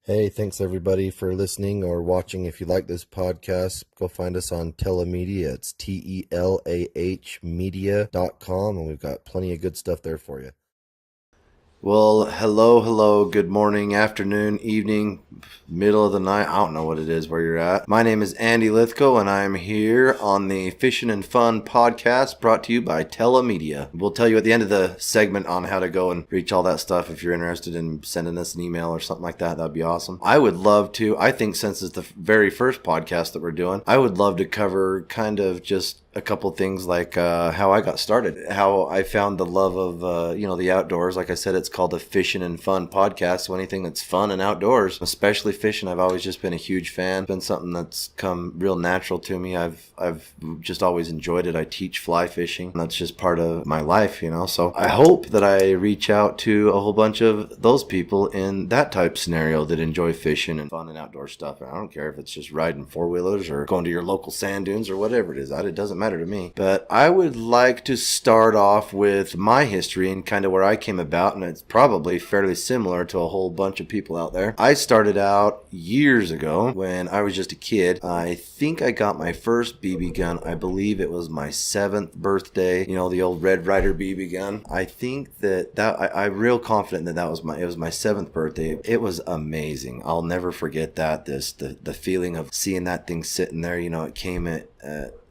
Hey, thanks everybody for listening or watching. If you like this podcast, go find us on Telemedia. It's TELAH media.com, and we've got plenty of good stuff there for you. Well, hello, good morning, afternoon, evening, middle of the night. I don't know what it is where you're at. My name is Andy Lithgow, and I'm here on the Fishing and Fun podcast brought to you by Telemedia. We'll tell you at the end of the segment on how to go and reach all that stuff. If you're interested in sending us an email or something like that, that'd be awesome. I would love to. I think since it's the very first podcast that we're doing, I would love to cover kind of just a couple things like how I got started, how I found the love of the outdoors. Like I said, it's called the Fishing and Fun podcast. So anything that's fun and outdoors, especially fishing, I've always just been a huge fan. It's been something that's come real natural to me. I've just always enjoyed it. I teach fly fishing. That's just part of my life, So I hope that I reach out to a whole bunch of those people in that type scenario that enjoy fishing and fun and outdoor stuff. And I don't care if it's just riding four-wheelers or going to your local sand dunes or whatever it is. It doesn't matter to me. But I would like to start off with my history and kind of where I came about, and it's probably fairly similar to a whole bunch of people out there. I started out years ago when I was just a kid. I think I got my first BB gun. I believe it was my 7th birthday. The old Red Ryder BB gun. I think I'm real confident that it was my 7th birthday. It was amazing. I'll never forget that. The feeling of seeing that thing sitting there. It came at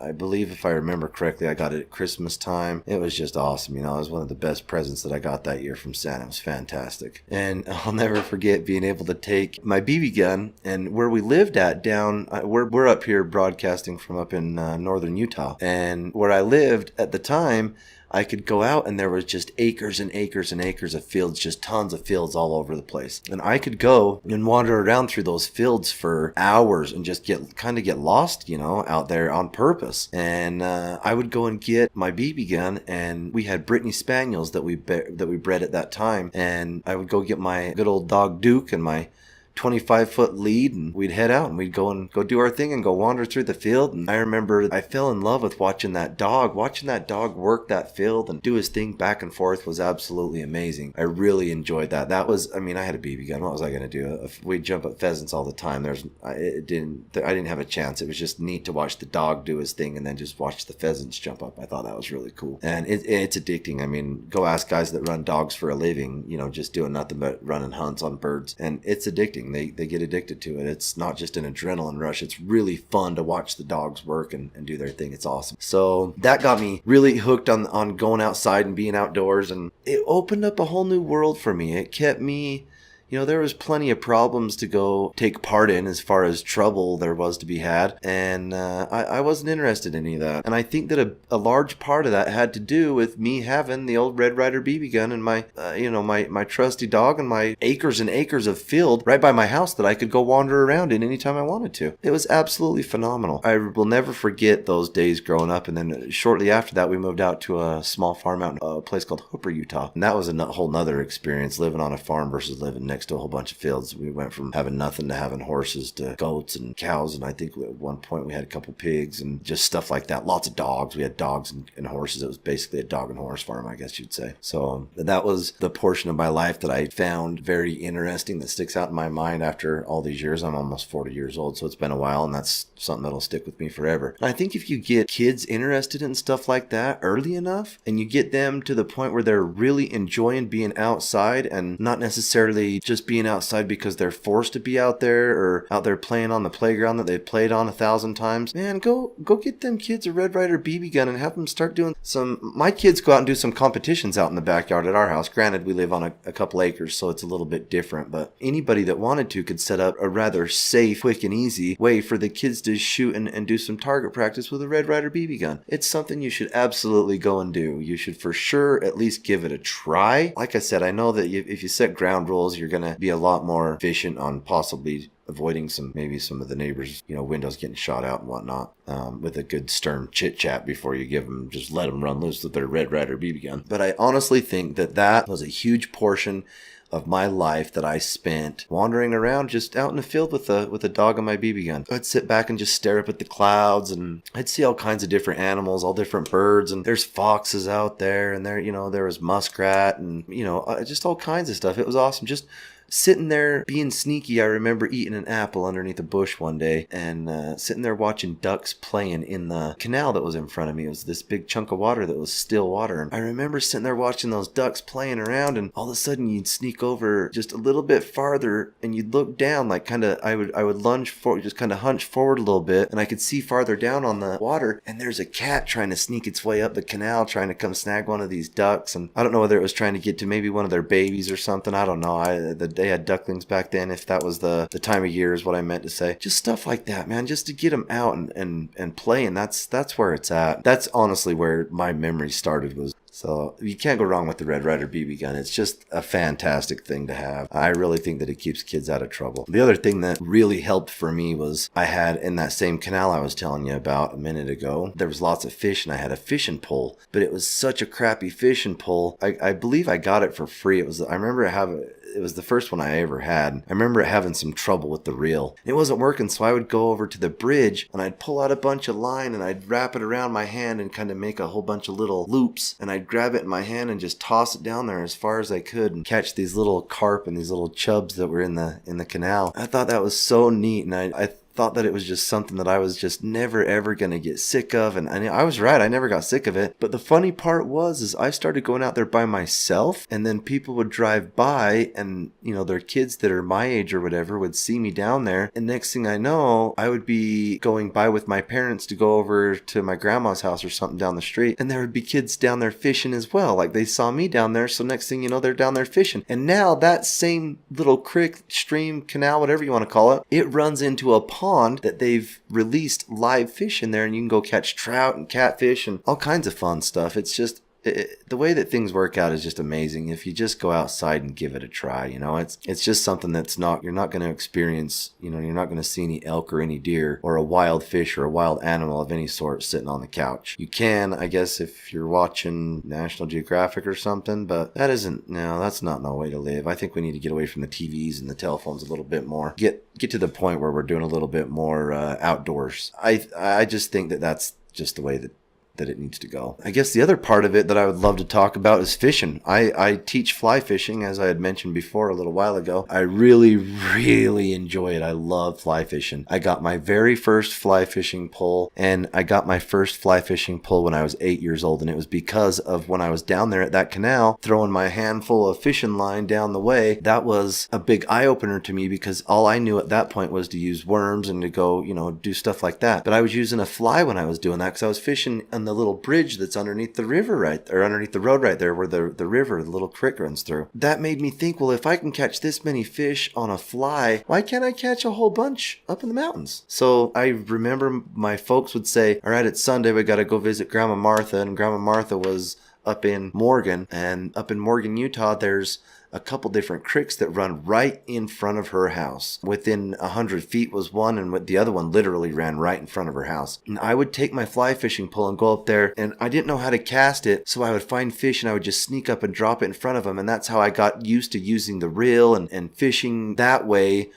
I believe, if I remember correctly, I got it at Christmas time. It was just awesome. It was one of the best presents that I got that year from Santa. It was fantastic. And I'll never forget being able to take my BB gun, and where we lived at down, we're up here broadcasting from up in northern Utah. And where I lived at the time, I could go out and there was just acres and acres and acres of fields, just tons of fields all over the place. And I could go and wander around through those fields for hours and just get lost, out there on purpose. And I would go and get my BB gun, and we had Brittany Spaniels that we bred at that time. And I would go get my good old dog Duke and my 25-foot lead, and we'd head out and we'd go do our thing and go wander through the field. And I remember I fell in love with watching that dog work that field and do his thing back and forth was absolutely amazing. I really enjoyed that. I had a BB gun. What was I going to do? We'd jump at pheasants all the time. I didn't have a chance. It was just neat to watch the dog do his thing and then just watch the pheasants jump up. I thought that was really cool. And it's addicting. Go ask guys that run dogs for a living, just doing nothing but running hunts on birds. And it's addicting. They get addicted to it. It's not just an adrenaline rush. It's really fun to watch the dogs work and do their thing. It's awesome. So that got me really hooked on going outside and being outdoors, and it opened up a whole new world for me. It kept me... there was plenty of problems to go take part in as far as trouble there was to be had. And I wasn't interested in any of that. And I think that a large part of that had to do with me having the old Red Ryder BB gun and my trusty dog and my acres and acres of field right by my house that I could go wander around in anytime I wanted to. It was absolutely phenomenal. I will never forget those days growing up. And then shortly after that, we moved out to a small farm out in a place called Hooper, Utah. And that was a whole nother experience, living on a farm versus living next to a whole bunch of fields. We went from having nothing to having horses to goats and cows, and I think at one point we had a couple pigs and just stuff like that. Lots of dogs. We had dogs and horses. It was basically a dog and horse farm, I guess you'd say. So that was the portion of my life that I found very interesting, that sticks out in my mind after all these years. I'm almost 40 years old, so it's been a while, and that's something that'll stick with me forever. And I think if you get kids interested in stuff like that early enough, and you get them to the point where they're really enjoying being outside and not necessarily just being outside because they're forced to be out there or out there playing on the playground that they've played on 1,000 times, man, go get them kids a Red Ryder BB gun and have them start doing my kids go out and do some competitions out in the backyard at our house. Granted, we live on a couple acres, so it's a little bit different, but anybody that wanted to could set up a rather safe, quick, and easy way for the kids to shoot and do some target practice with a Red Ryder BB gun. It's something you should absolutely go and do. You should for sure at least give it a try. Like I said, I know that if you set ground rules, you're going to be a lot more efficient on possibly avoiding some of the neighbors, windows getting shot out and whatnot, with a good stern chit chat before you just let them run loose with their Red Ryder BB gun. But I honestly think that was a huge portion of my life that I spent wandering around just out in the field with a dog on my BB gun. I'd sit back and just stare up at the clouds, and I'd see all kinds of different animals, all different birds, and there's foxes out there, and there was muskrat, and just all kinds of stuff. It was awesome. Just sitting there being sneaky. I remember eating an apple underneath a bush one day and sitting there watching ducks playing in the canal that was in front of me. It was this big chunk of water that was still water. And I remember sitting there watching those ducks playing around, and all of a sudden you'd sneak over just a little bit farther and you'd look down, like I would lunge forward, just kind of hunch forward a little bit, and I could see farther down on the water, and there's a cat trying to sneak its way up the canal, trying to come snag one of these ducks. And I don't know whether it was trying to get to maybe one of their babies or something. I don't know. They had ducklings back then, if that was the time of year is what I meant to say. Just stuff like that, man, just to get them out and play. And that's where it's at. That's honestly where my memory started was. So you can't go wrong with the Red Ryder BB gun. It's just a fantastic thing to have. I really think that it keeps kids out of trouble. The other thing that really helped for me was I had in that same canal I was telling you about a minute ago, there was lots of fish and I had a fishing pole, but it was such a crappy fishing pole. I believe I got it for free. It was the first one I ever had. I remember it having some trouble with the reel. It wasn't working, so I would go over to the bridge and I'd pull out a bunch of line and I'd wrap it around my hand and kind of make a whole bunch of little loops, and I'd grab it in my hand and just toss it down there as far as I could and catch these little carp and these little chubs that were in the canal. I thought that was so neat, and I thought that it was just something that I was just never ever going to get sick of. And I was right. I never got sick of it. But the funny part is I started going out there by myself, and then people would drive by and, their kids that are my age or whatever would see me down there. And next thing I know, I would be going by with my parents to go over to my grandma's house or something down the street. And there would be kids down there fishing as well. Like they saw me down there. So next thing you know, they're down there fishing. And now that same little creek, stream, canal, whatever you want to call it, it runs into a pond that they've released live fish in there, and you can go catch trout and catfish and all kinds of fun stuff. It's just the way that things work out is just amazing if you just go outside and give it a try. It's just something that's you're not going to experience, you're not going to see any elk or any deer or a wild fish or a wild animal of any sort sitting on the couch. You can, I guess, if you're watching National Geographic or something, but that's not no way to live. I think we need to get away from the TVs and the telephones a little bit more. Get to the point where we're doing a little bit more outdoors. I just think that that's just the way that it needs to go. I guess the other part of it that I would love to talk about is fishing. I teach fly fishing, as I had mentioned before a little while ago. I really, really enjoy it. I love fly fishing. I got my very first fly fishing pole, and I got my first fly fishing pole when I was 8 years old, and it was because of when I was down there at that canal throwing my handful of fishing line down the way. That was a big eye-opener to me because all I knew at that point was to use worms and to go, do stuff like that. But I was using a fly when I was doing that because I was fishing on the little bridge that's underneath the river underneath the road right there where the river, the little creek runs through. That made me think, well, if I can catch this many fish on a fly, why can't I catch a whole bunch up in the mountains? So I remember my folks would say, all right, it's Sunday, we got to go visit Grandma Martha. And Grandma Martha was up in Morgan, and up in Morgan, Utah, there's a couple different creeks that run right in front of her house. Within 100 feet was one, and the other one literally ran right in front of her house. And I would take my fly fishing pole and go up there, and I didn't know how to cast it, so I would find fish and I would just sneak up and drop it in front of them. And that's how I got used to using the reel, and fishing that way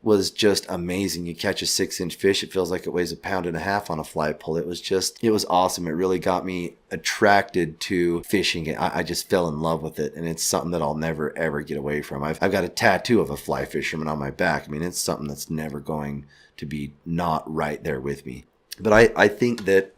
was just amazing. You catch a 6-inch fish, it feels like it weighs 1.5 pounds on a fly pole. It was awesome. It really got me attracted to fishing. I just fell in love with it, and it's something that I'll never ever get away from. I've got a tattoo of a fly fisherman on my back. I mean, it's something that's never going to be not right there with me. But I think that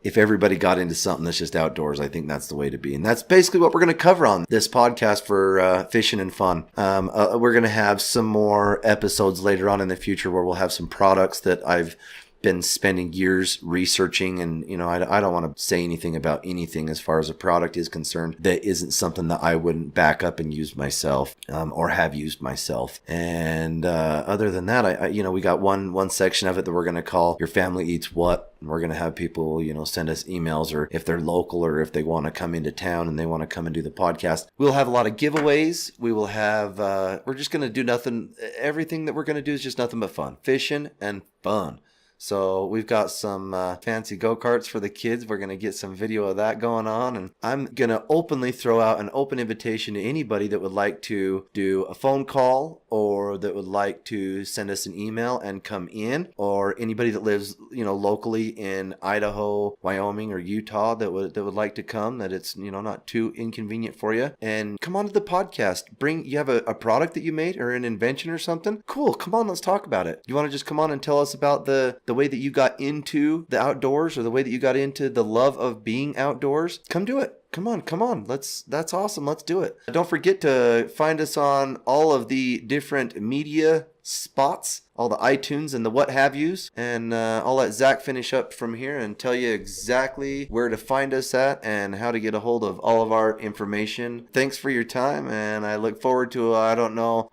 if everybody got into something that's just outdoors, I think that's the way to be. And that's basically what we're going to cover on this podcast for fishing and fun. We're going to have some more episodes later on in the future where we'll have some products that I've been spending years researching, and I don't want to say anything about anything as far as a product is concerned that isn't something that I wouldn't back up and use myself, or have used myself. And other than that, we got one section of it that we're going to call Your Family Eats What. And we're going to have people send us emails, or if they're local or if they want to come into town and they want to come and do the podcast. We'll have a lot of giveaways. We will have we're just going to do nothing. Everything that we're going to do is just nothing but fun, fishing and fun. So we've got some fancy go-karts for the kids. We're going to get some video of that going on. And I'm going to openly throw out an open invitation to anybody that would like to do a phone call or that would like to send us an email and come in, or anybody that lives, locally in Idaho, Wyoming, or Utah that would like to come, that it's, not too inconvenient for you. And come on to the podcast. You have a product that you made or an invention or something? Cool. Come on, let's talk about it. You want to just come on and tell us about the way that you got into the outdoors, or the way that you got into the love of being outdoors? Come do it. Come on. That's awesome. Let's do it. Don't forget to find us on all of the different media spots, all the iTunes and the what have yous. And I'll let Zach finish up from here and tell you exactly where to find us at and how to get a hold of all of our information. Thanks for your time, and I look forward to,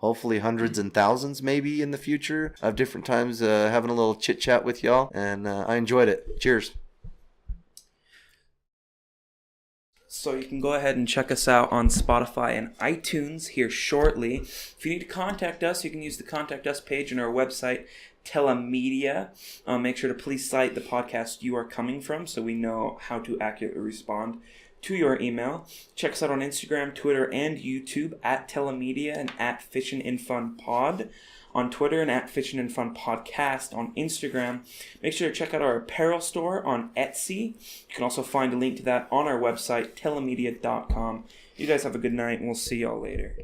hopefully hundreds and thousands maybe in the future of different times having a little chit chat with y'all. And I enjoyed it. Cheers. So you can go ahead and check us out on Spotify and iTunes here shortly. If you need to contact us, you can use the Contact Us page on our website, Telemedia. Make sure to please cite the podcast you are coming from so we know how to accurately respond to your email. Check us out on Instagram, Twitter, and YouTube at Telemedia and at Fishin' in Fun Pod. On Twitter and at Fishin' in Fun Podcast on Instagram. Make sure to check out our apparel store on Etsy. You can also find a link to that on our website, telemedia.com. You guys have a good night, and we'll see y'all later.